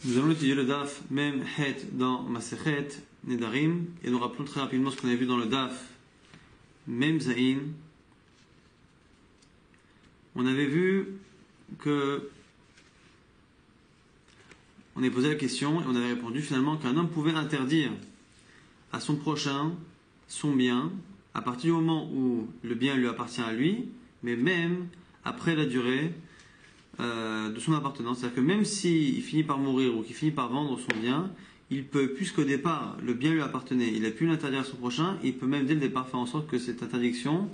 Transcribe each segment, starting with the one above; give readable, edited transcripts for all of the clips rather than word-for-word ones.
Nous allons étudier le daf Mem Het dans Masechet Nedarim et nous rappelons très rapidement ce qu'on a vu dans le daf Mem Zain. On avait vu que on avait posé la question et on avait répondu finalement qu'un homme pouvait interdire à son prochain son bien à partir du moment où le bien lui appartient à lui, mais même après la durée de son appartenance. C'est-à-dire que même s'il finit par mourir ou qu'il finit par vendre son bien, il peut, puisqu'au départ le bien lui appartenait, il a pu l'interdire à son prochain, il peut même dès le départ faire en sorte que cette interdiction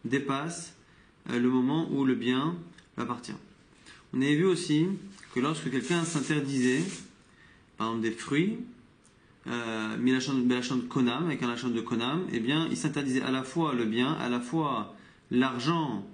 dépasse le moment où le bien lui appartient. On avait vu aussi que lorsque quelqu'un s'interdisait, par exemple des fruits, Belachon de Konam, avec un lachon de Konam, eh bien il s'interdisait à la fois le bien, à la fois l'argent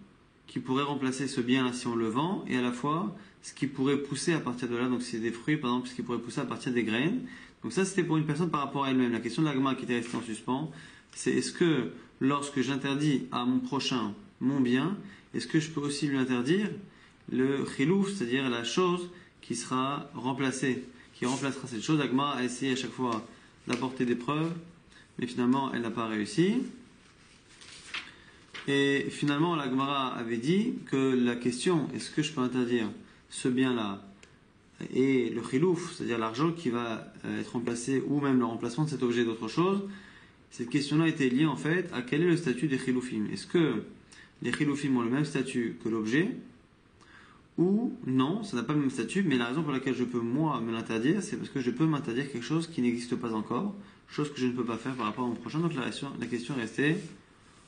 qui pourrait remplacer ce bien si on le vend, et à la fois ce qui pourrait pousser à partir de là, donc c'est des fruits par exemple, ce qui pourrait pousser à partir des graines. Donc ça c'était pour une personne par rapport à elle-même. La question de l'agma qui était restée en suspens, c'est est-ce que lorsque j'interdis à mon prochain mon bien, est-ce que je peux aussi lui interdire le chilouf, c'est-à-dire la chose qui sera remplacée, qui remplacera cette chose. L'agma a essayé à chaque fois d'apporter des preuves, mais finalement elle n'a pas réussi. Et finalement, la Gemara avait dit que la question, est-ce que je peux interdire ce bien-là et le chilouf, c'est-à-dire l'argent qui va être remplacé ou même le remplacement de cet objet d'autre chose, cette question-là était liée en fait à quel est le statut des chiloufim. Est-ce que les chiloufim ont le même statut que l'objet ou non, ça n'a pas le même statut, mais la raison pour laquelle je peux moi me l'interdire, c'est parce que je peux m'interdire quelque chose qui n'existe pas encore, chose que je ne peux pas faire par rapport à mon prochain. Donc la question restait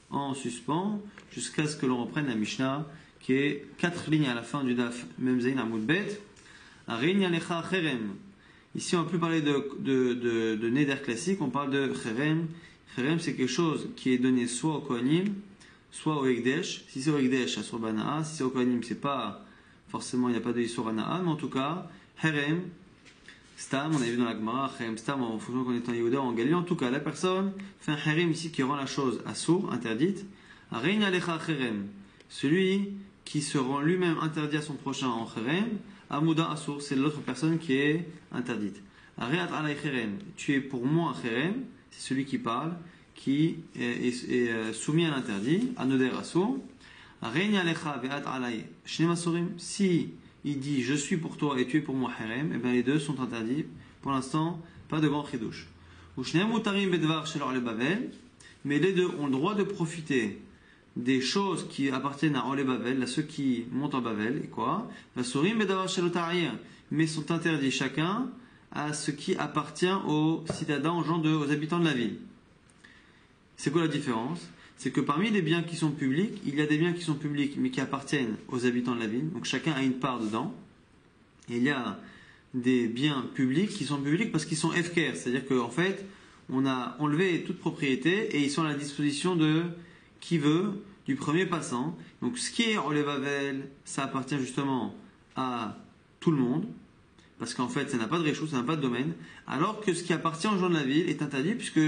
en suspens jusqu'à ce que l'on reprenne la Mishnah qui est 4 lignes à la fin du daf Memzein Amoud Bet. Arin Alecha Cherem. Ici on ne va plus parler de Neder classique, on parle de Cherem. Cherem c'est quelque chose qui est donné soit au Kohanim, soit au Ekdesh. Si c'est au Ekdesh, à Surbanaa. Si c'est au Kohanim, c'est pas forcément, il n'y a pas de Isoranaa, mais en tout cas, Cherem, Stam, on a vu dans la Gemara, Cherem Stam, en fonction qu'on est en Yehuda ou en Galilée. En tout cas, la personne fait un Cherem ici qui rend la chose assour, interdite. Arin Alecha Cherem. Celui qui se rend lui-même interdit à son prochain en Cherem, Amouda assour, c'est l'autre personne qui est interdite. Areat alay Cherem. Tu es pour moi Cherem, c'est celui qui parle, qui est soumis à l'interdit, Anoder assour. Arin Alecha ve'at alay Shnem asurim. Si il dit je suis pour toi et tu es pour moi Cherem, et bien les deux sont interdits. Pour l'instant, pas de grand chidouche. Ushnem mutarim bedvar shelor le Bavel, mais les deux ont le droit de profiter des choses qui appartiennent à Olé Bavel, à ceux qui montent en Bavel, et quoi? Vasurim bedavar shel otarir, mais sont interdits chacun à ce qui appartient aux citadins, aux habitants de la ville. C'est quoi la différence? C'est que parmi les biens qui sont publics, il y a des biens qui sont publics mais qui appartiennent aux habitants de la ville, donc chacun a une part dedans. Et il y a des biens publics qui sont publics parce qu'ils sont FKR, c'est-à-dire qu'en fait, on a enlevé toute propriété et ils sont à la disposition de qui veut, du premier passant. Donc ce qui est Olé Bavel, ça appartient justement à tout le monde, parce qu'en fait, ça n'a pas de réchou, ça n'a pas de domaine, alors que ce qui appartient aux gens de la ville est interdit puisque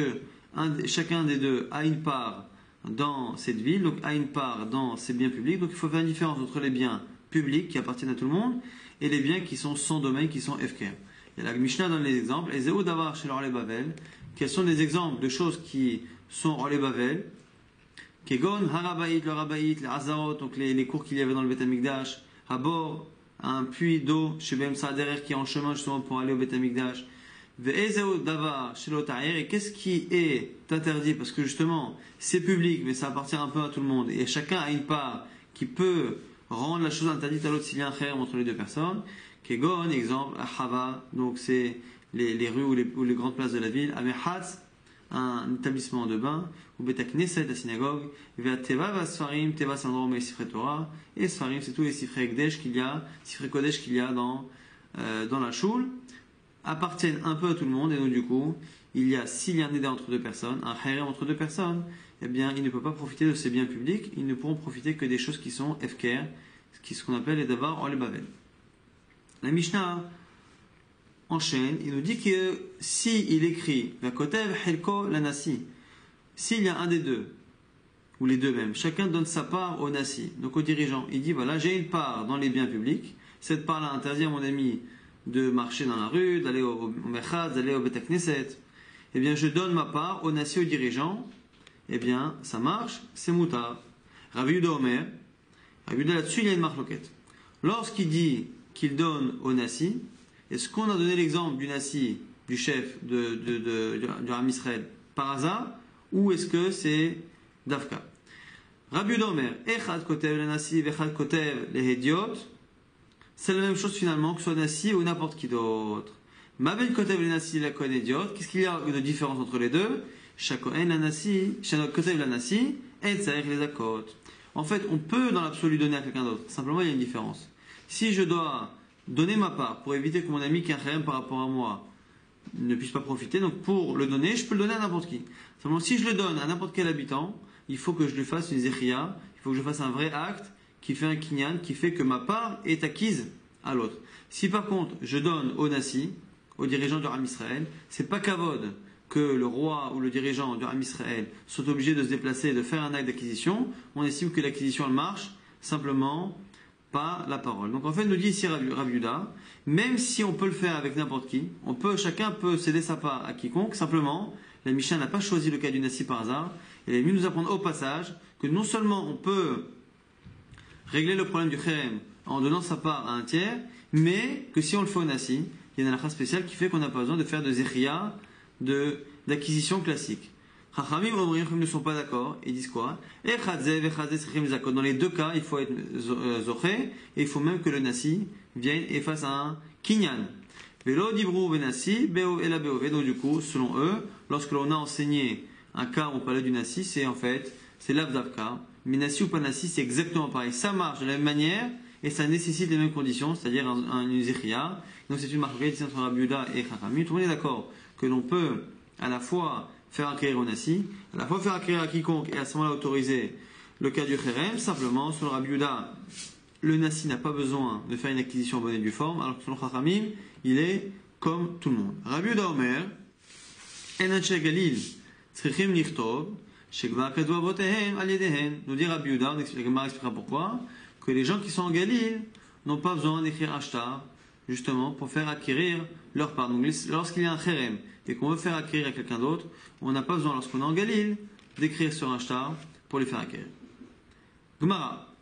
chacun des deux a une part dans cette ville, donc a une part dans ces biens publics. Donc il faut faire une différence entre les biens publics qui appartiennent à tout le monde et les biens qui sont sans domaine, qui sont FKR. Et la Mishnah donne les exemples. Et Zéou Davar chez l'Orlé Bavel, quels sont des exemples de choses qui sont Orlé Bavel? Kegon, Harabaït, le Rabaït, les Hazarot, donc les cours qu'il y avait dans le Beth Amikdash, Habor, un puits d'eau chez Ben Saderer qui est en chemin justement pour aller au Beth Amikdash. Ve'ezeu davar shelo ta'ir, et qu'est-ce qui est interdit parce que justement c'est public mais ça appartient un peu à tout le monde et chacun a une part qui peut rendre la chose interdite à l'autre s'il y a un kherem entre les deux personnes. Kegon, exemple, Ahava, donc c'est les rues ou les grandes places de la ville. Amehatz, un établissement de bain, ou Betakneset, la synagogue. Ve'ateva vasfarim, teva c'est un endroit où il y a les sifrei Torah, et sfarim c'est tous les sifrei Ekdesh qu'il y a, sifrei Kodesh qu'il y a dans la choule, appartiennent un peu à tout le monde, et donc du coup, s'il y a un neder entre deux personnes, un kherem entre deux personnes, eh bien, il ne peut pas profiter de ces biens publics, ils ne pourront profiter que des choses qui sont FKR, ce qu'on appelle les davar Olé Bavel. La Mishnah enchaîne, il nous dit que si il écrit Vakotev Helko la Nasi, s'il y a un des deux, ou les deux même, chacun donne sa part au Nasi, donc au dirigeant, il dit voilà, j'ai une part dans les biens publics, cette part-là interdit à mon ami de marcher dans la rue, d'aller au Mechad, d'aller au Bet Knesset. Eh bien, je donne ma part au Nassi, aux dirigeants. Eh bien, ça marche, c'est moutar. Rabbi Yehuda Omer, Rabbi Yehuda là-dessus, il y a une marloquette. Lorsqu'il dit qu'il donne au Nassi, est-ce qu'on a donné l'exemple du Nassi, du chef du Ram Israël, par hasard, ou est-ce que c'est Dafka? Rabbi Yehuda Omer, Echad kotev le Nassi, Vechad kotev le Hediot, c'est la même chose finalement que soit Nassi ou n'importe qui d'autre. Mabel kotev le Nassi, la Kohen Hediot, qu'est-ce qu'il y a de différence entre les deux? Shakohen la Nassi, Shanok kotev la Nassi, et Tzarech les Akot. En fait, on peut dans l'absolu donner à quelqu'un d'autre. Simplement, il y a une différence. Si je dois donner ma part pour éviter que mon ami qui a un kharem par rapport à moi ne puisse pas profiter, donc pour le donner, je peux le donner à n'importe qui. Simplement, si je le donne à n'importe quel habitant, il faut que je lui fasse une zechia, il faut que je fasse un vrai acte qui fait un kinyan, qui fait que ma part est acquise à l'autre. Si par contre, je donne au Nassi, au dirigeant du Ram Israël, c'est pas kavod que le roi ou le dirigeant du Ram Israël soit obligé de se déplacer et de faire un acte d'acquisition. On estime que l'acquisition elle marche simplement par la parole. Donc en fait, nous dit ici Rav Yehuda, même si on peut le faire avec n'importe qui, chacun peut céder sa part à quiconque. Simplement, la Mishnah n'a pas choisi le cas du Nassi par hasard. Elle est venue nous apprendre au passage que non seulement on peut régler le problème du kherem en donnant sa part à un tiers, mais que si on le fait au Nassi, il y a une halakha spéciale qui fait qu'on n'a pas besoin de faire de zechia, d'acquisition classique. Chachamim ne sont pas d'accord. Ils disent quoi? Dans les deux cas, il faut être zoché et il faut même que le Nassi vienne et fasse un kinyan. Donc du coup, selon eux, lorsque l'on a enseigné un cas où on parlait du Nassi, c'est en fait, c'est l'avdavka. Mais Nassi ou pas Nassi, c'est exactement pareil. Ça marche de la même manière et ça nécessite les mêmes conditions, c'est-à-dire une zechia. Donc c'est une marque entre Rabbi Yehuda et Chachamim. Tout le monde est d'accord que l'on peut à la fois faire acquérir au Nassi, à la fois faire acquérir à quiconque et à ce moment-là autoriser le cas du Kherem. Simplement, selon Rabbi Yehuda, le Nassi n'a pas besoin de faire une acquisition en bonne et due forme, alors que selon Chachamim, il est comme tout le monde. Rabbi Yehuda Omer, Enanche Galil, Tzrichim Nichtov, Shekva Kadu Avotehem Al Yedehem. Nous dit Rabbi Yehuda, la Gemara expliquera pourquoi, que les gens qui sont en Galil n'ont pas besoin d'écrire Ashtar, justement, pour faire acquérir leur part. Donc, lorsqu'il y a un Kherem et qu'on veut faire acquérir à quelqu'un d'autre, on n'a pas besoin, lorsqu'on est en Galil, d'écrire sur un shtar pour les faire acquérir. Gemara.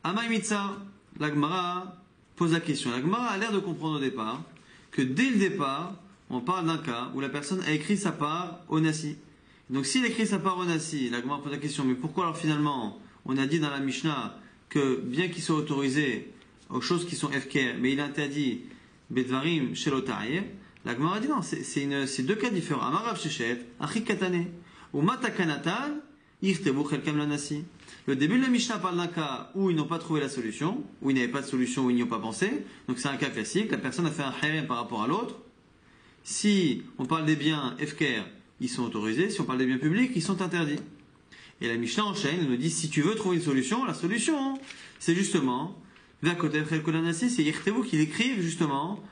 Amay Mitza, la Gemara pose la question. La Gemara a l'air de comprendre au départ que dès le départ, on parle d'un cas où la personne a écrit sa part au Nassi. Donc s'il écrit sa part au Nassi, la Gemara pose la question, mais pourquoi alors finalement, on a dit dans la Mishnah que bien qu'il soit autorisé aux choses qui sont FKR, mais il interdit Bedvarim Shelotaïr, la Gemara dit non, c'est deux cas différents. Amarav Shechet, Achik Katane, ou Matakanatan, Irtebu Chelkam Lanasi. Le début de la Mishnah parle d'un cas où ils n'ont pas trouvé la solution, où ils n'avaient pas de solution, où ils n'y ont pas pensé. Donc c'est un cas classique, la personne a fait un harem par rapport à l'autre. Si on parle des biens FKR, ils sont autorisés. Si on parle des biens publics, ils sont interdits. Et la Mishnah enchaîne et nous dit si tu veux trouver une solution, la solution, c'est justement c'est Irtebu qu'il écrive justement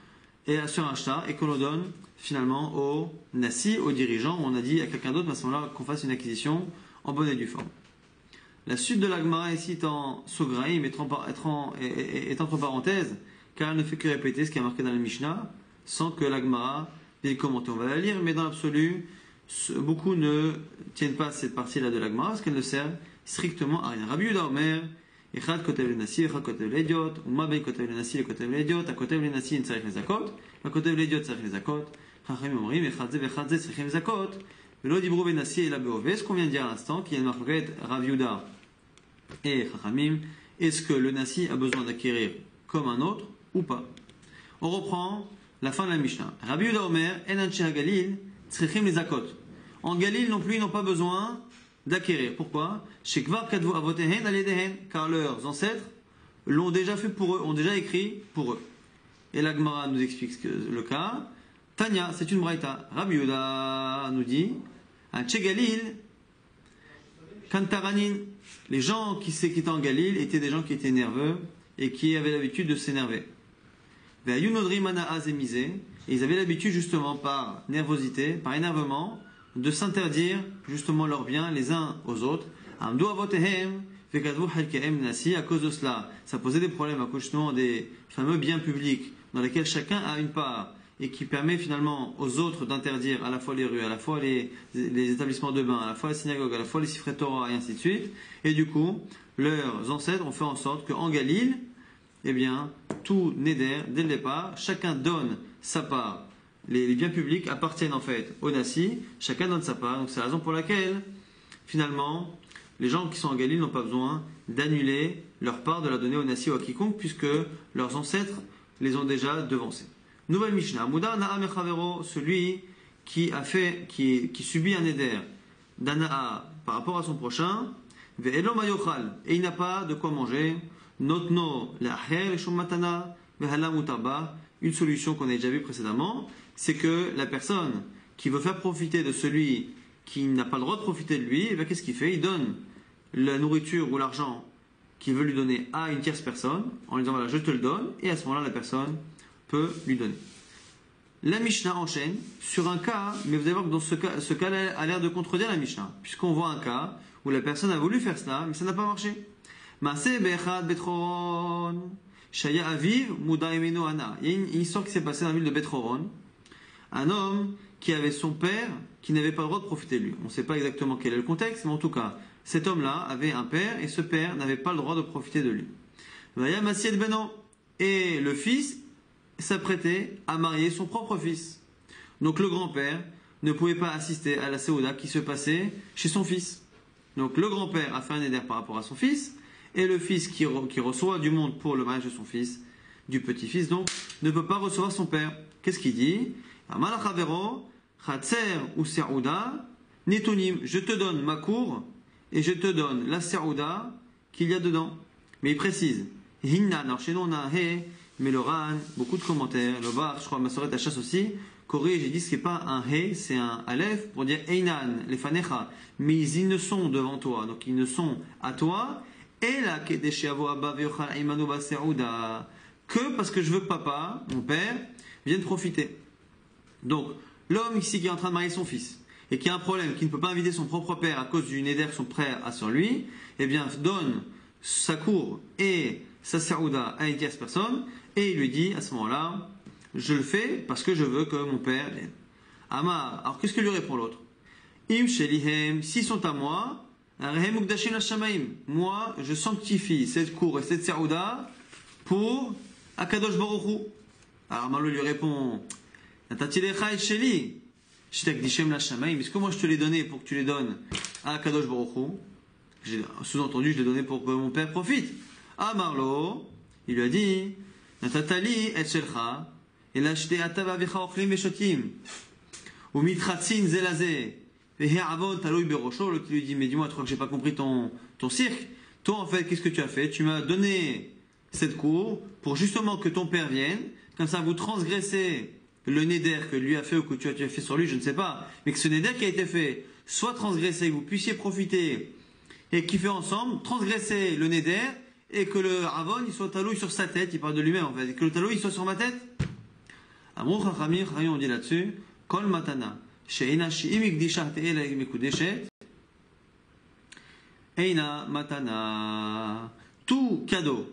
et sur un shtar et qu'on le donne finalement au Nassi, au dirigeant, où on a dit à quelqu'un d'autre à ce moment-là qu'on fasse une acquisition en bonne et due forme. La suite de la Gemara ici est en Sograïm, est entre parenthèses, car elle ne fait que répéter ce qui est marqué dans la Mishnah, sans que la Gemara vienne commenter. On va la lire, mais dans l'absolu, beaucoup ne tiennent pas cette partie-là de la Gemara, parce qu'elle ne sert strictement à rien. Rabbi Yehuda Omer, Echad kotev le Nassi, Echad kotev le Hediot, Uma ben kotev le Nassi, le kotev le Hediot, Kotev le Nassi, Tzarech le Zakot, Kotev le Hediot, Tzarech le Zakot, Chachamim omrim, Echad ze vechad ze, Tzarech le Zakot, Velo dibru ben Nassi et la Beové, ce qu'on vient de dire à l'instant, qu'il y a une marquette Rabbi Yehuda et Chachamim, est-ce que le Nassi a besoin d'acquérir comme un autre ou pas? On reprend la fin de la Mishnah. Rabbi Yehuda Omer, Enanche Galil, Tzrichim les Zakot. En Galil non plus, ils n'ont pas besoin d'acquérir. Pourquoi? Car leurs ancêtres l'ont déjà fait pour eux, ont déjà écrit pour eux. Et la Gemara nous explique le cas. Tanya, c'est une braïta. Rabbi Yehuda nous dit, un Galil, Kantaranin, les gens qui étaient en Galil étaient des gens qui étaient nerveux et qui avaient l'habitude de s'énerver. Et ils avaient l'habitude justement par nervosité, par énervement, de s'interdire justement leurs biens les uns aux autres. À cause de cela, ça posait des problèmes à cause justement des fameux biens publics dans lesquelles chacun a une part et qui permet finalement aux autres d'interdire à la fois les rues, à la fois les établissements de bain, à la fois les synagogues, à la fois les sifrei Torah et ainsi de suite. Et du coup, leurs ancêtres ont fait en sorte qu'en Galil, eh bien, tout Neder, dès le départ, chacun donne sa part. Les biens publics appartiennent en fait au Nassi, chacun donne sa part. Donc c'est la raison pour laquelle, finalement, les gens qui sont en Galil n'ont pas besoin d'annuler leur part, de la donner au Nassi ou à quiconque, puisque leurs ancêtres les ont déjà devancés. Nouvelle Mishnah. Mouda na'a mechavero, celui qui subit un Neder d'ana'a par rapport à son prochain, ve'elo mayochal, et il n'a pas de quoi manger, notno la'acher shum matana, ve'hala mutarba, une solution qu'on a déjà vue précédemment, c'est que la personne qui veut faire profiter de celui qui n'a pas le droit de profiter de lui, qu'est-ce qu'il fait? Il donne la nourriture ou l'argent qu'il veut lui donner à une tierce personne, en lui disant voilà, je te le donne, et à ce moment-là, la personne peut lui donner. La Mishnah enchaîne sur un cas, mais vous allez voir que dans ce cas a l'air de contredire la Mishnah, puisqu'on voit un cas où la personne a voulu faire cela, mais ça n'a pas marché. Maaseh be'echad Betchoron, Shaya Aviv, Muda Emeno Ana. Il y a une histoire qui s'est passée dans la ville de Betchoron. Un homme qui avait son père qui n'avait pas le droit de profiter de lui. On ne sait pas exactement quel est le contexte, mais en tout cas, cet homme-là avait un père et ce père n'avait pas le droit de profiter de lui. Vaya Massied Beno. Et le fils s'apprêtait à marier son propre fils. Donc le grand-père ne pouvait pas assister à la séouda qui se passait chez son fils. Donc le grand-père a fait un éder par rapport à son fils, et le fils qui reçoit du monde pour le mariage de son fils, du petit-fils donc, ne peut pas recevoir son père. Qu'est-ce qu'il dit? Amalachavero, Chatser ou Seouda, Netonim, je te donne ma cour, et je te donne la Seouda qu'il y a dedans. Mais il précise, Hinnan, alors chez nous on a He, mais le Ran, beaucoup de commentaires, le Bar, je crois, ma soeur Tachasse aussi, corrige et dit ce qui n'est pas un He, c'est un Aleph pour dire Einan, les Fanecha, mais ils ne sont devant toi, donc ils ne sont à toi, et la Kedesheavo Abba Veochal Aimanu Baseouda, que parce que je veux que papa, mon père, vienne profiter. Donc, l'homme ici qui est en train de marier son fils, et qui a un problème, qui ne peut pas inviter son propre père à cause du Neder que son frère a sur lui, eh bien, donne sa cour et sa Seouda à une tierce personne, et il lui dit à ce moment-là, je le fais parce que je veux que mon père vienne. Amar, alors qu'est-ce que lui répond l'autre? Im shelihem, s'ils sont à moi, rehem ukdashim lashamaim, moi je sanctifie cette cour et cette Seouda pour Akadosh Baruch Hu. Alors Malo lui répond, natatilecha et sheli, shitakdishem lashamaim, est-ce que moi je te l'ai donné pour que tu les donnes à Akadosh Baruch Hu? Sous-entendu, je l'ai donné pour que mon père profite. Amarlo, il lui a dit, Natatali et shelcha, et l'acheter à tavavicha ochlim et shotim, ou mitratzin zelazé, et avon taloui berosho, l'autre lui dit, mais dis-moi, tu crois que j'ai pas compris ton cirque? Toi, en fait, qu'est-ce que tu as fait? Tu m'as donné cette cour pour justement que ton père vienne, comme ça vous transgressez le néder que lui a fait ou que tu as fait sur lui, je ne sais pas, mais que ce néder qui a été fait soit transgressé, que vous puissiez profiter et qui fait ensemble transgresser le néder et que le Avon il soit talouille sur sa tête, il parle de lui-même en fait, et que le talouille il soit sur ma tête. Amrou Chachamim, on dit là-dessus, Kol matana, she'ena she'im ikdisha te'ela mekudeshet, eina matana, tout cadeau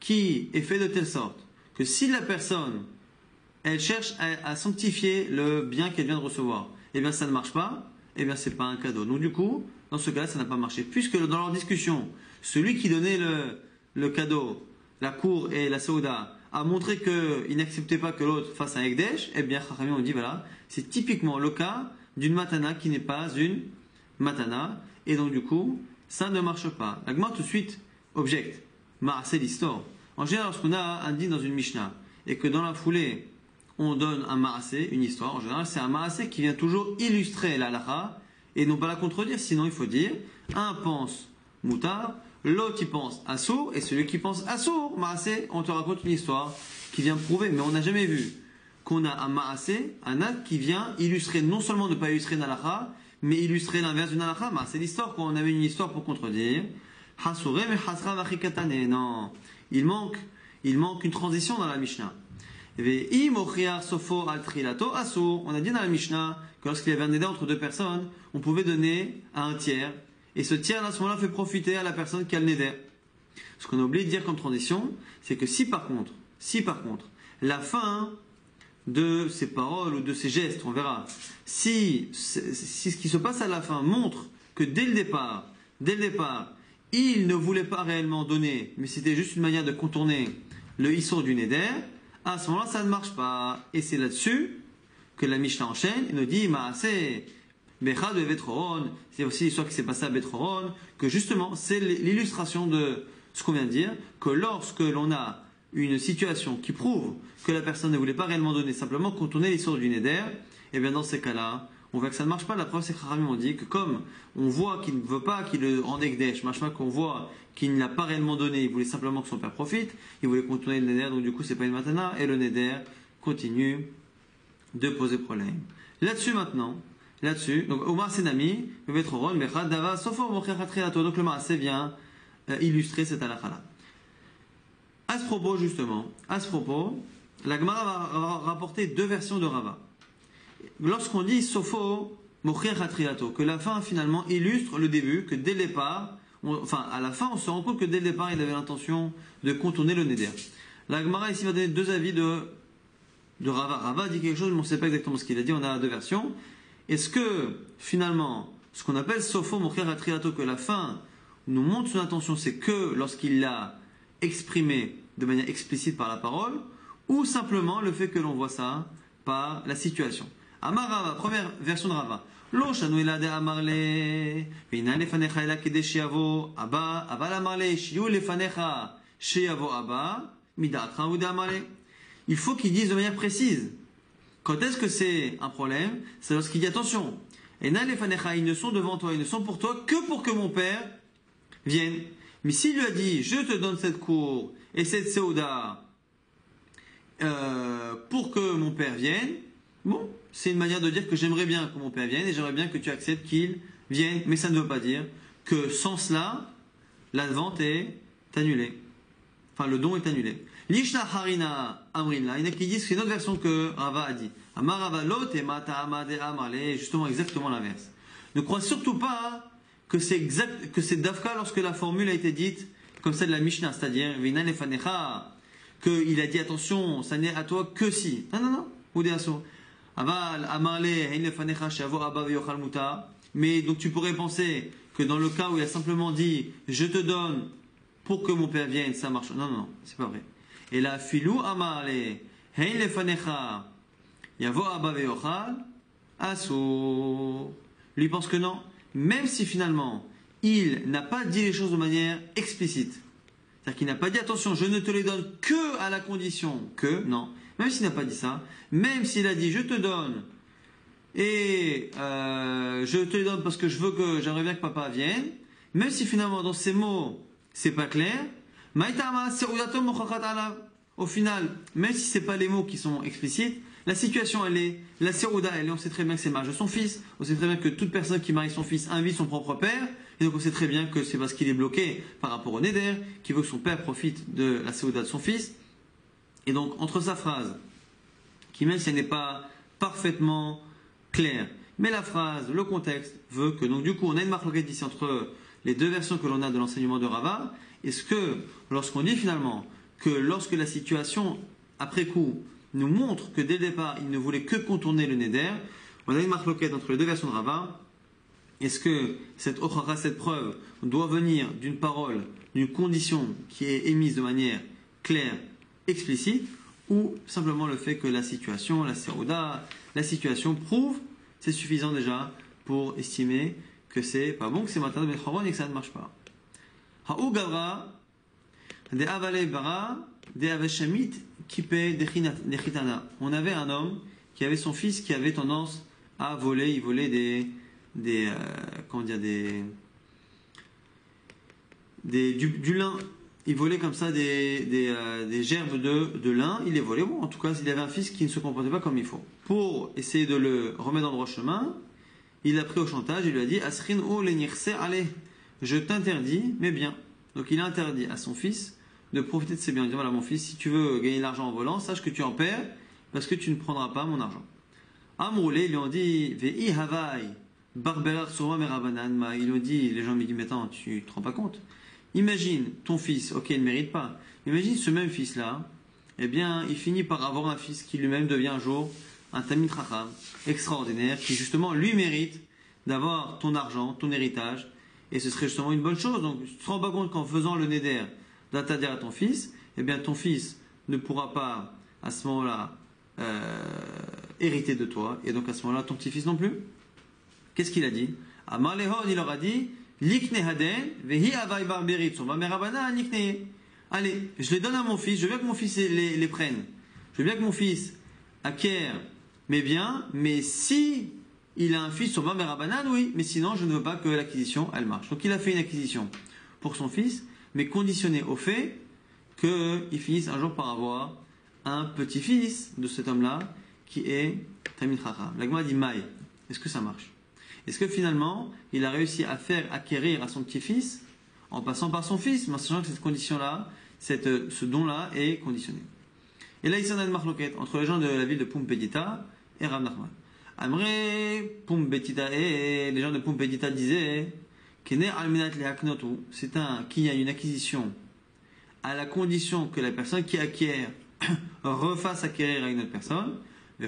qui est fait de telle sorte que si la personne elle cherche à sanctifier le bien qu'elle vient de recevoir, eh bien ça ne marche pas, eh bien c'est pas un cadeau. Donc du coup, dans ce cas-là, ça n'a pas marché. Puisque dans leur discussion, celui qui donnait le cadeau, la cour et la Seouda, a montré qu'il n'acceptait pas que l'autre fasse un Ekdesh, eh bien Chachamim on dit voilà, c'est typiquement le cas d'une matana qui n'est pas une matana, et donc du coup, ça ne marche pas. La Gemara tout de suite objecte, c'est l'histoire. En général, lorsqu'on a un din dans une Mishnah, et que dans la foulée, on donne un ma'aseh, une histoire, en général, c'est un ma'aseh qui vient toujours illustrer la halakha, et non pas la contredire, sinon il faut dire, un pense moutar, l'autre il pense assour, et celui qui pense assour, ma'aseh, on te raconte une histoire qui vient prouver, mais on n'a jamais vu qu'on a un ma'aseh, un acte qui vient illustrer, non seulement ne pas illustrer une halakha, mais illustrer l'inverse d'une halakha, c'est l'histoire quand on avait une histoire pour contredire. Hasurem et hasra vachikatane, non, il manque une transition dans la Mishnah. On a dit dans la Mishnah que lorsqu'il y avait un éder entre deux personnes, on pouvait donner à un tiers. Et ce tiers, à ce moment-là, fait profiter à la personne qui a le néder. Ce qu'on a oublié de dire comme transition, c'est que si par contre, la fin de ses paroles ou de ses gestes, on verra. Si ce qui se passe à la fin montre que dès le départ, il ne voulait pas réellement donner, mais c'était juste une manière de contourner le Issour du Neder, à ce moment-là, ça ne marche pas. Et c'est là-dessus que la Mishnah enchaîne et nous dit Maaseh Bechad de Betroron. C'est aussi l'histoire qui s'est passée à Betroron, que justement, c'est l'illustration de ce qu'on vient de dire, que lorsque l'on a une situation qui prouve que la personne ne voulait pas réellement donner, simplement contourner l'histoire du Neder, et bien dans ces cas-là, on voit que ça ne marche pas. La preuve, c'est que Kharamim ont dit que comme on voit qu'il ne veut pas qu'il le rende Ekdesh, machma qu'on voit qu'il ne l'a pas réellement donné, il voulait simplement que son père profite, il voulait contourner le Neder, donc du coup c'est pas une matana, et le Neder continue de poser problème. Là-dessus maintenant, donc Omar Senami, Betroron, Mechad, Dava, Sofor, Mocher, Hatriato, donc le Maaseh vient illustrer cette halakha-là. À ce propos, la Gemara va rapporter deux versions de Rava. Lorsqu'on dit Sofo, Mocher Hatriato, que la fin finalement illustre le début, que dès le départ, à la fin on se rend compte que dès le départ il avait l'intention de contourner le Neder. La Gemara ici va donner deux avis de Rava. Rava dit quelque chose, mais on ne sait pas exactement ce qu'il a dit, on a deux versions. Est-ce que finalement, ce qu'on appelle Sofo, Mocher Hatriato, que la fin nous montre son intention, c'est que lorsqu'il l'a exprimé de manière explicite par la parole, ou simplement le fait que l'on voit ça par la situation. Amar Rava, première version de Rava. Lo shanu ela de amarle, veina lefanecha ela kede sheyavo abba, aval amarle shiyu lefanecha sheyavo abba, midatra ou de amarle. Il faut qu'il dise de manière précise. Quand est-ce que c'est un problème? C'est lorsqu'il dit attention. Ena lefanecha, ils ne sont devant toi, ils ne sont pour toi que pour que mon père vienne. Mais s'il lui a dit, je te donne cette cour et cette séouda pour que mon père vienne, bon, c'est une manière de dire que j'aimerais bien que mon père vienne et j'aimerais bien que tu acceptes qu'il vienne, mais ça ne veut pas dire que sans cela, la vente est annulée. Enfin, le don est annulé. Lishna harina amrinla, il y en a qui disent que c'est une autre version que Rava a dit. Amar Rava lot et mata amade amale, justement exactement l'inverse. Ne crois surtout pas que c'est exact, que c'est Dafka lorsque la formule a été dite comme celle de la Mishnah, c'est-à-dire Vina lefanecha, qu'il a dit attention, ça n'est à toi que si. Non, ou des assos. Aval amarle hein lefanecha shavo abba veyochal muta. Mais donc tu pourrais penser que dans le cas où il a simplement dit je te donne pour que mon père vienne, ça marche. Non, c'est pas vrai. Et là filou amarle hein lefanecha yavo abba veyochal asso. Lui pense que non. Même si finalement, il n'a pas dit les choses de manière explicite. C'est-à-dire qu'il n'a pas dit, attention, je ne te les donne que à la condition que, non. Même s'il n'a pas dit ça, même s'il a dit, je te donne, et je te les donne parce que j'aimerais bien que papa vienne, même si finalement, dans ces mots, c'est pas clair, au final, même si c'est pas les mots qui sont explicites, la situation, elle est, la sérouda, elle est, on sait très bien que c'est mariage de son fils, on sait très bien que toute personne qui marie son fils invite son propre père, et donc on sait très bien que c'est parce qu'il est bloqué par rapport au Neder, qu'il veut que son père profite de la sérouda de son fils. Et donc, entre sa phrase, qui même si elle n'est pas parfaitement claire, mais la phrase, le contexte, veut que, donc du coup, on a une marque ici entre les deux versions que l'on a de l'enseignement de Rava. Est-ce que, lorsqu'on dit finalement que lorsque la situation, après coup, nous montre que dès le départ, il ne voulait que contourner le Neder, on a une marque entre les deux versions de Rava. Est-ce que cette ochara, cette preuve, doit venir d'une parole, d'une condition qui est émise de manière claire, explicite, ou simplement le fait que la situation, la sérouda, la situation prouve, c'est suffisant déjà pour estimer que c'est pas bon, que c'est matin de Betroron et que ça ne marche pas. Ha'u gavra, de avale bara, de aveshamit, qui paie des chitana. On avait un homme qui avait son fils qui avait tendance à voler, il volait du lin. Il volait comme ça des gerbes de lin, il les volait. Bon, en tout cas, il avait un fils qui ne se comportait pas comme il faut. Pour essayer de le remettre dans le droit chemin, il l'a pris au chantage, il lui a dit Asrin o lenirse, allez, je t'interdis mes biens. Donc il a interdit à son fils de profiter de ses biens. Il dit voilà, mon fils, si tu veux gagner de l'argent en volant, sache que tu en perds parce que tu ne prendras pas mon argent. Amroulé, ils lui ont dit Vei havai, barberar surma merabanan. Ils lui ont dit, les gens me disent mais attends, tu te rends pas compte? Imagine ton fils, ok, il ne mérite pas. Imagine ce même fils-là, eh bien, il finit par avoir un fils qui lui-même devient un jour un Tamid Chacham extraordinaire, qui justement lui mérite d'avoir ton argent, ton héritage, et ce serait justement une bonne chose. Donc, tu te rends pas compte qu'en faisant le Neder d'interdire à ton fils, eh bien, ton fils ne pourra pas, à ce moment-là, hériter de toi, et donc à ce moment-là, ton petit-fils non plus. Qu'est-ce qu'il a dit? Amar Lehon, il leur a dit, Likne Haden, Vehi Avai Bar Berit, on va Merabana, Likne. Allez, je les donne à mon fils, je veux bien que mon fils les prenne. Je veux bien que mon fils acquiert mes biens, mais si il a un fils sur Merabana, oui, mais sinon, je ne veux pas que l'acquisition, elle marche. Donc, il a fait une acquisition pour son fils, mais conditionnée au fait qu'il finisse un jour par avoir un petit-fils de cet homme-là qui est Tamid Chacham. La Gemara dit Maï. Est-ce que ça marche? Est-ce que finalement, il a réussi à faire acquérir à son petit-fils en passant par son fils, mais en sachant que cette condition-là, ce don-là est conditionné? Et là, il s'en a une marloquette entre les gens de la ville de Pumbedita et Rav Nachman. Amré Pumbedita et les gens de Pumbedita disaient Kene alminat leaknotu, c'est qu'il y a une acquisition à la condition que la personne qui acquiert refasse acquérir à une autre personne. Et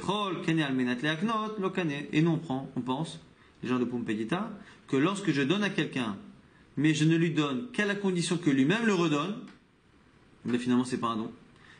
nous on pense, les gens de Pumbedita, que lorsque je donne à quelqu'un, mais je ne lui donne qu'à la condition que lui-même le redonne, mais finalement c'est pas un don.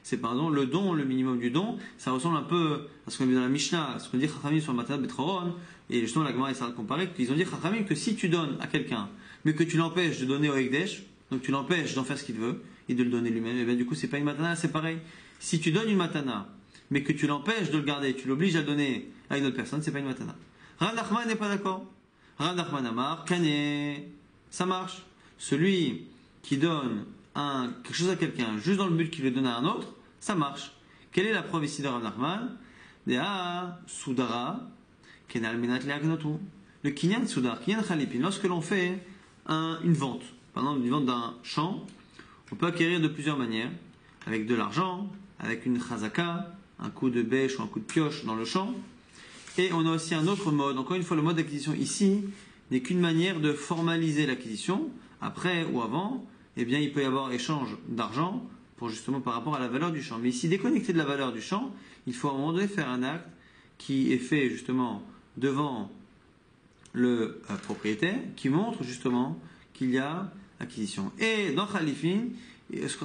C'est pas un don. Le don, le minimum du don, ça ressemble un peu à ce qu'on dit dans la Mishnah, à ce qu'on dit Chachamim sur Matanat Betroron, et justement la Gemara essaie de comparer, qu'ils ont dit Chachamim que si tu donnes à quelqu'un, mais que tu l'empêches de donner au Ekdesh, donc tu l'empêches d'en faire ce qu'il veut, et de le donner lui-même, et bien du coup c'est pas une matana, c'est pareil. Si tu donnes une matana, mais que tu l'empêches de le garder, tu l'obliges à le donner à une autre personne, c'est pas une matana. Rav Nachman n'est pas d'accord. Rav Nachman Amar, Kane, ça marche. Celui qui donne quelque chose à quelqu'un juste dans le but qu'il le donne à un autre, ça marche. Quelle est la preuve ici de Rav Nachman? Soudara, Kenal Menat Leagnotu. Le Kinyan Soudar, Kinyan Khalipin, lorsque l'on fait une vente, par exemple une vente d'un champ, on peut acquérir de plusieurs manières, avec de l'argent, avec une chazaka, un coup de bêche ou un coup de pioche dans le champ. Et on a aussi un autre mode. Encore une fois, le mode d'acquisition ici n'est qu'une manière de formaliser l'acquisition. Après ou avant, eh bien, il peut y avoir échange d'argent pour justement par rapport à la valeur du champ. Mais ici, déconnecté de la valeur du champ, il faut à un moment donné faire un acte qui est fait justement devant le propriétaire, qui montre justement qu'il y a acquisition. Et dans Khalifin,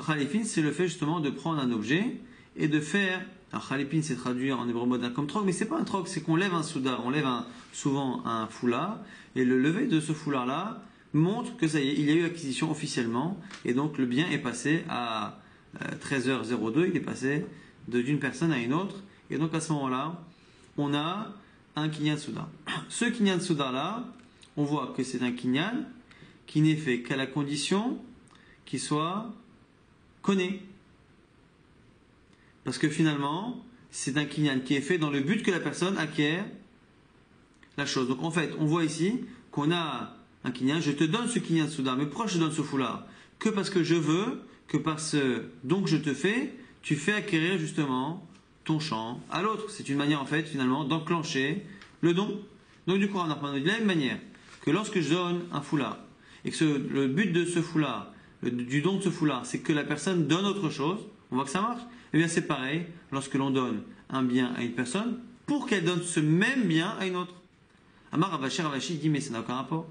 Khalifin, c'est le fait justement de prendre un objet et de faire. Alors Khalifin, c'est traduit en hébreu moderne comme troc, mais c'est pas un troc, c'est qu'on lève un soudar, on lève souvent un foulard, et le lever de ce foulard-là montre que ça y est, il y a eu acquisition officiellement, et donc le bien est passé à 13h02, il est passé d'une personne à une autre, et donc à ce moment-là, on a un kinyan soudar. Ce kinyan soudar-là, on voit que c'est un kinyan qui n'est fait qu'à la condition qu'il soit connu. Parce que finalement, c'est un kinyan qui est fait dans le but que la personne acquiert la chose. Donc en fait, on voit ici qu'on a un kinyan, je te donne ce kinyan soudar, mais pourquoi je te donne ce foulard? Que parce que je veux, que par ce don que je te fais, tu fais acquérir justement ton champ à l'autre. C'est une manière en fait finalement d'enclencher le don. Donc du coup, on apprend de la même manière que lorsque je donne un foulard, et que le but de ce foulard, du don de ce foulard, c'est que la personne donne autre chose, on voit que ça marche. Eh bien c'est pareil lorsque l'on donne un bien à une personne pour qu'elle donne ce même bien à une autre. Amar Ravashi dit mais ça n'a aucun rapport.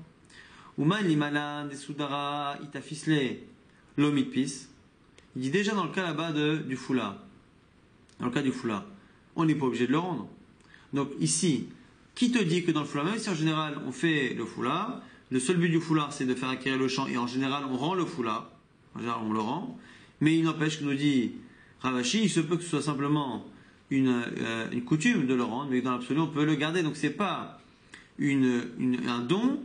Ouman limalan des soudara itafisle l'omidpis. Il dit déjà dans le cas là-bas du foulard. Dans le cas du foulard, on n'est pas obligé de le rendre. Donc ici, qui te dit que dans le foulard, même si en général on fait le foulard, le seul but du foulard c'est de faire acquérir le champ et en général on rend le foulard. En général on le rend. Mais il n'empêche que nous dit Ravashi, il se peut que ce soit simplement une coutume de le rendre, mais dans l'absolu, on peut le garder. Donc, ce n'est pas un don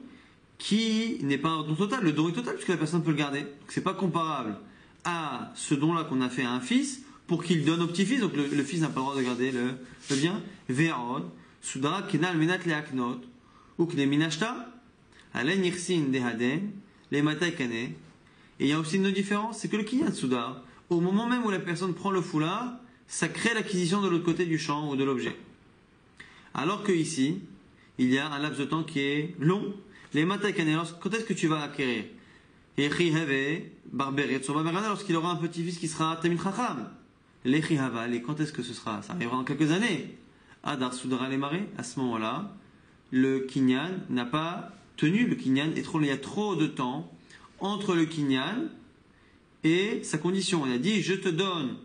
qui n'est pas un don total. Le don est total puisque la personne peut le garder. Donc, ce n'est pas comparable à ce don-là qu'on a fait à un fils pour qu'il donne au petit-fils. Donc, le fils n'a pas le droit de garder le bien. Ve'arod, Soudara, Kenal, Menat, Leaknot, ou Kneminashta, Alen, Yirsin, Dehaden, Les Matai, Kane. Et il y a aussi une autre différence, c'est que le Kinyan Soudar, au moment même où la personne prend le foulard, ça crée l'acquisition de l'autre côté du champ ou de l'objet. Alors que ici, il y a un laps de temps qui est long. Les matakané, quand est-ce que tu vas acquérir? Lorsqu'il aura un petit-fils qui sera Tamid Chacham. Lechihaval, et quand est-ce que ce sera? Ça arrivera dans quelques années. Adar Soudara les marées, à ce moment-là, le Kinyan n'a pas tenu. Le Kinyan est trop, il y a trop de temps entre le Kinyan et sa condition. Il a dit, je te donne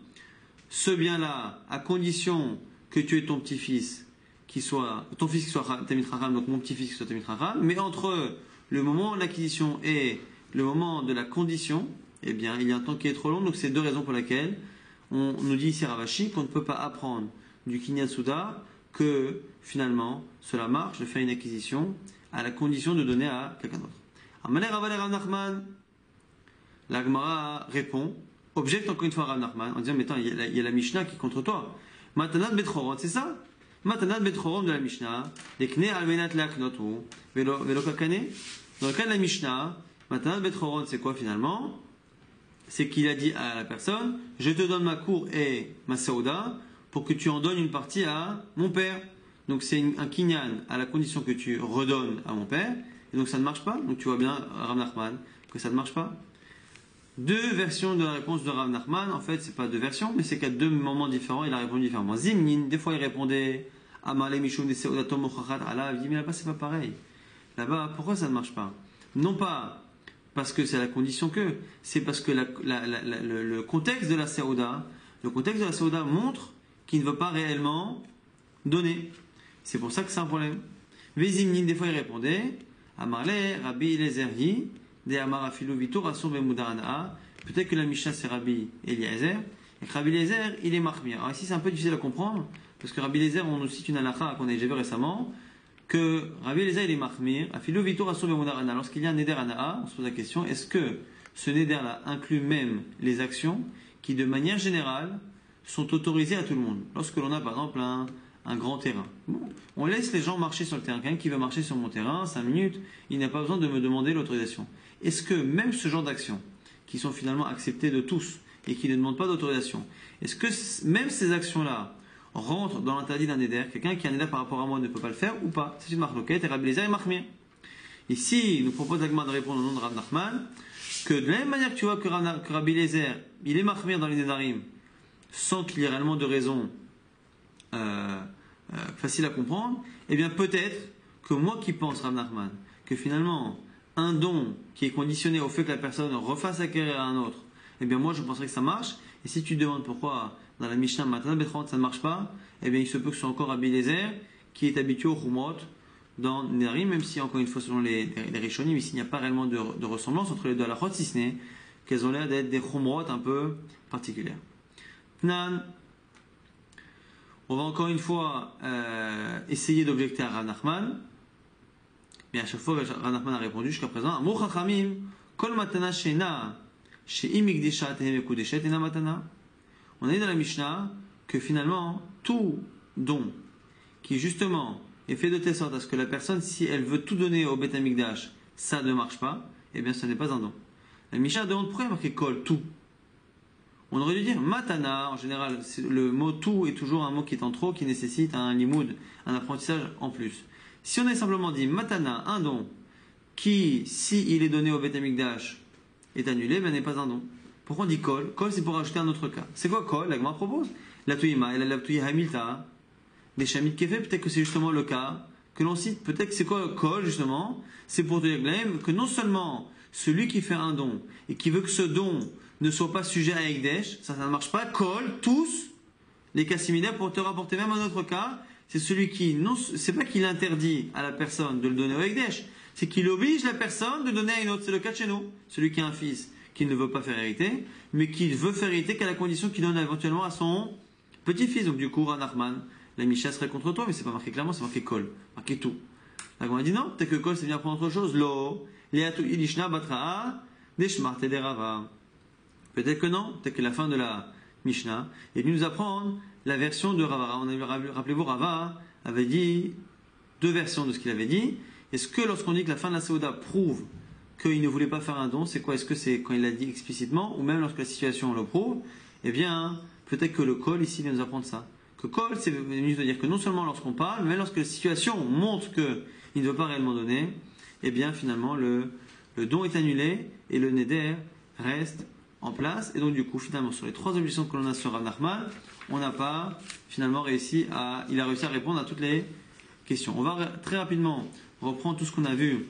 ce bien-là à condition que tu aies ton petit-fils qui soit, ton fils qui soit Tamid Chacham, donc mon petit-fils qui soit Tamid Chacham, mais entre le moment de l'acquisition et le moment de la condition, eh bien, il y a un temps qui est trop long. Donc, c'est deux raisons pour lesquelles on nous dit ici Ravashi qu'on ne peut pas apprendre du Kinyan Souda que finalement cela marche de faire une acquisition à la condition de donner à quelqu'un d'autre. Amalé Ravalé Rav Nachman, la Gemara répond, objecte encore une fois Rav Nachman en disant mais attends, il y a la Mishnah qui est contre toi. Matanat Betchoron, c'est ça? Matanat Betchoron de la Mishnah, Lekne Alvenat Laknotu, Velo Kakane. Dans le cas de la Mishnah, Matanat Betchoron, c'est quoi finalement? C'est qu'il a dit à la personne, je te donne ma cour et ma saouda pour que tu en donnes une partie à mon père. Donc c'est un kinyan à la condition que tu redonnes à mon père. Et donc ça ne marche pas. Donc tu vois bien, Rav Nachman, que ça ne marche pas. Deux versions de la réponse de Rav Nachman. En fait, c'est pas deux versions, mais c'est qu'à deux moments différents, il a répondu différemment. Zimnin, des fois il répondait Amale Mishum de Seudatom Mochachat Allah. Il dit mais là-bas c'est pas pareil. Là-bas, pourquoi ça ne marche pas? Non pas parce que c'est la condition que, c'est parce que le contexte de la Saouda, montre qu'il ne veut pas réellement donner. C'est pour ça que c'est un problème. Vezimnin, des fois il répondait, Amarle, Rabbi Eliezer, de Amar Afilu Vitur Asur Bemudarana. Peut-être que la Mishnah c'est Rabbi Eliezer, et que Rabbi Eliezer il est Mahmir. Alors ici c'est un peu difficile à comprendre, parce que Rabbi Eliezer, on nous cite une halakha qu'on a déjà vu récemment, que Rabbi Eliezer il est Mahmir, Afilu Vitur Asur Bemudarana. Lorsqu'il y a un Neder Anaa, on se pose la question, est-ce que ce Neder là inclut même les actions qui de manière générale sont autorisées à tout le monde? Lorsque l'on a par exemple un grand terrain. Bon, on laisse les gens marcher sur le terrain. Quelqu'un qui veut marcher sur mon terrain, 5 minutes, il n'a pas besoin de me demander l'autorisation. Est-ce que même ce genre d'actions, qui sont finalement acceptées de tous et qui ne demandent pas d'autorisation, est-ce que même ces actions-là rentrent dans l'interdit d'un éder? Quelqu'un qui a un éder par rapport à moi ne peut pas le faire ou pas? C'est une marloquette et Rabbi Eliezer est Mahmir. Ici, il nous propose l'agma de répondre au nom de Rav Nachman que de la même manière que tu vois que Rabbi Eliezer, il est Mahmir dans les Nédarim sans qu'il y ait réellement de raison facile à comprendre, eh bien peut-être que moi qui pense, Rav Nachman, que finalement un don qui est conditionné au fait que la personne refasse acquérir à un autre, eh bien moi je penserais que ça marche. Et si tu te demandes pourquoi dans la Mishnah Matanat Betchoron ça ne marche pas, eh bien il se peut que ce soit encore Rabbi Eliezer qui est habitué au Chumrot dans Nédarim, même si encore une fois selon les Rishonim, ici il n'y a pas réellement de ressemblance entre les deux halachot, si ce n'est qu'elles ont l'air d'être des Chumrot un peu particulières. Tnan. On va encore une fois essayer d'objecter à Rav Nachman. Mais à chaque fois, Rav Nachman a répondu jusqu'à présent. On a dit dans la Mishnah que finalement, tout don qui justement est fait de telle sorte à ce que la personne, si elle veut tout donner au Beth Amikdash, ça ne marche pas, eh bien ce n'est pas un don. La Mishnah demande pourquoi il y a marqué kol, tout. On aurait dû dire matana, en général, le mot tout est toujours un mot qui est en trop, qui nécessite un limoud, un apprentissage en plus. Si on avait simplement dit matana, un don, qui, si il est donné au Beth Amikdash, est annulé, ben n'est pas un don. Pourquoi on dit kol? Kol, c'est pour rajouter un autre cas. C'est quoi kol? La Gemara propose. La tuima, et la tuima hamilta, des chamit kefé, peut-être que c'est justement le cas que l'on cite. Peut-être que c'est quoi kol, justement? C'est pour te dire que non seulement celui qui fait un don, et qui veut que ce don ne soit pas sujet à Ekdesh, ça ne marche pas, kol, tous, les cas similaires, pour te rapporter même un autre cas, c'est celui qui, non, c'est pas qu'il interdit à la personne de le donner au Ekdesh, c'est qu'il oblige la personne de donner à une autre. C'est le cas de chez nous. Celui qui a un fils qui ne veut pas faire hériter, mais qui veut faire hériter qu'à la condition qu'il donne éventuellement à son petit-fils. Donc du coup, Rav Nachman, la Misha serait contre toi, mais c'est pas marqué clairement, c'est marqué kol, marqué tout. Donc on a dit non, peut-être que kol c'est bien prendre autre chose. Lo, liatu ilishna batra, deshmarte de rava. Peut-être que non, peut-être que la fin de la Mishnah est venue nous apprendre la version de Rava. Rappelez-vous, Rava avait dit deux versions de ce qu'il avait dit. Est-ce que lorsqu'on dit que la fin de la Saouda prouve qu'il ne voulait pas faire un don, c'est quoi? Est-ce que c'est quand il l'a dit explicitement ou même lorsque la situation le prouve? Eh bien, peut-être que le kol ici vient nous apprendre ça. Que kol, c'est venu nous dire que non seulement lorsqu'on parle, mais lorsque la situation montre qu'il ne veut pas réellement donner, eh bien finalement le don est annulé et le neder reste en place. Et donc, du coup, finalement, sur les 3 objections que l'on a sur Rav Nachman, on n'a pas finalement réussi à répondre à toutes les questions. On va très rapidement reprendre tout ce qu'on a vu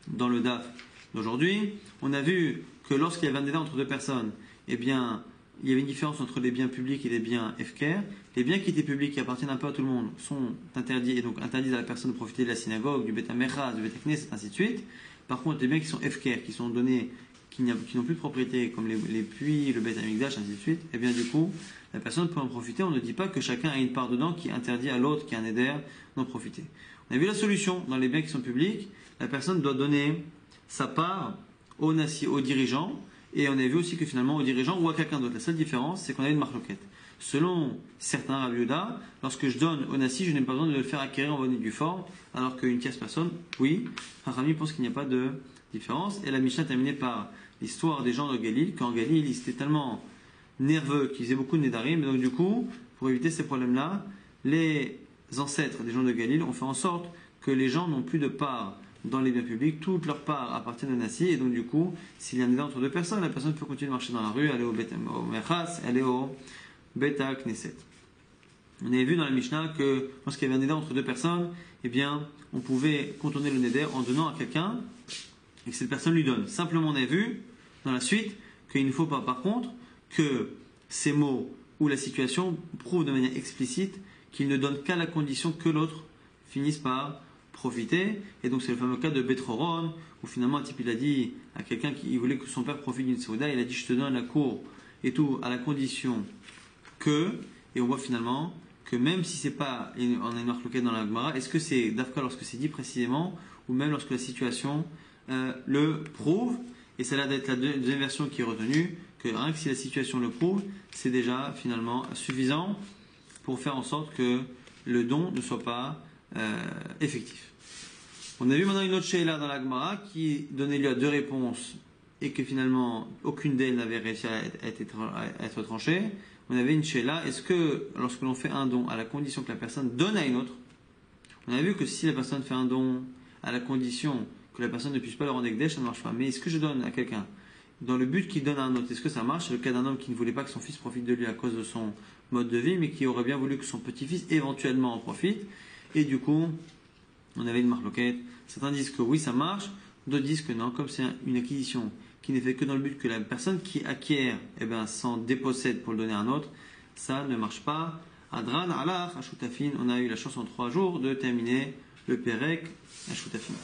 dans le DAF d'aujourd'hui. On a vu que lorsqu'il y avait un débat entre 2 personnes, eh bien, il y avait une différence entre les biens publics et les biens FKR. Les biens qui étaient publics, qui appartiennent un peu à tout le monde, sont interdits et donc interdisent à la personne de profiter de la synagogue, du Beth Hamikdash, du Beth Knesset, ainsi de suite. Par contre, les biens qui sont FKR, qui sont donnés, qui n'ont plus de propriété, comme les puits, le Beth Hamikdash, ainsi de suite, eh bien, du coup, la personne peut en profiter. On ne dit pas que chacun a une part dedans qui interdit à l'autre, qui est un éder, d'en profiter. On a vu la solution dans les biens qui sont publics. La personne doit donner sa part au nasi, au dirigeant. Et on a vu aussi que finalement, au dirigeant ou à quelqu'un d'autre. La seule différence, c'est qu'on a une marloquette. Selon certains Rav Yehuda, lorsque je donne au nasi, je n'ai pas besoin de le faire acquérir en bonne et due forme, alors qu'une tierce personne, oui. Rami pense qu'il n'y a pas de différence. Et la Mishnah terminée par l'histoire des gens de Galil, qu'en Galil, ils étaient tellement nerveux qu'ils faisaient beaucoup de nédarim. Et donc, du coup, pour éviter ces problèmes-là, les ancêtres des gens de Galil ont fait en sorte que les gens n'ont plus de part dans les biens publics, toute leur part appartient au nasi, et donc du coup, s'il y a un débat entre 2 personnes, la personne peut continuer de marcher dans la rue, aller au Mechas, aller au Beta Knesset. On avait vu dans la Mishnah que lorsqu'il y avait un débat entre 2 personnes, eh bien, on pouvait contourner le neder en donnant à quelqu'un et que cette personne lui donne. Simplement, on a vu dans la suite qu'il ne faut pas, par contre, que ces mots ou la situation prouvent de manière explicite qu'il ne donne qu'à la condition que l'autre finisse par profiter. Et donc c'est le fameux cas de Betroron, où finalement un type il a dit à quelqu'un qui voulait que son père profite d'une Souda, il a dit je te donne la cour et tout à la condition que, et on voit finalement que même si c'est pas, on a une marque dans la Gemara, est-ce que c'est Dafka lorsque c'est dit précisément, ou même lorsque la situation le prouve, et ça a l'air d'être la deuxième version qui est retenue, que rien que si la situation le prouve, c'est déjà finalement suffisant pour faire en sorte que le don ne soit pas effectif. On a vu maintenant une autre sheila dans la Gemara qui donnait lieu à 2 réponses et que finalement aucune d'elles n'avait réussi à être tranchée. On avait une sheila, est-ce que lorsque l'on fait un don à la condition que la personne donne à une autre, on a vu que si la personne fait un don à la condition que la personne ne puisse pas le rendre ekdesh, ça ne marche pas. Mais est-ce que je donne à quelqu'un dans le but qu'il donne à un autre, est-ce que ça marche? C'est le cas d'un homme qui ne voulait pas que son fils profite de lui à cause de son mode de vie, mais qui aurait bien voulu que son petit-fils éventuellement en profite. Et du coup, on avait une marloquette. Certains disent que oui, ça marche. D'autres disent que non. Comme c'est une acquisition qui n'est faite que dans le but que la personne qui acquiert s'en dépossède pour le donner à un autre, ça ne marche pas. Adran, Alach, Ashutafin. On a eu la chance en 3 jours de terminer le Perek Ashutafin.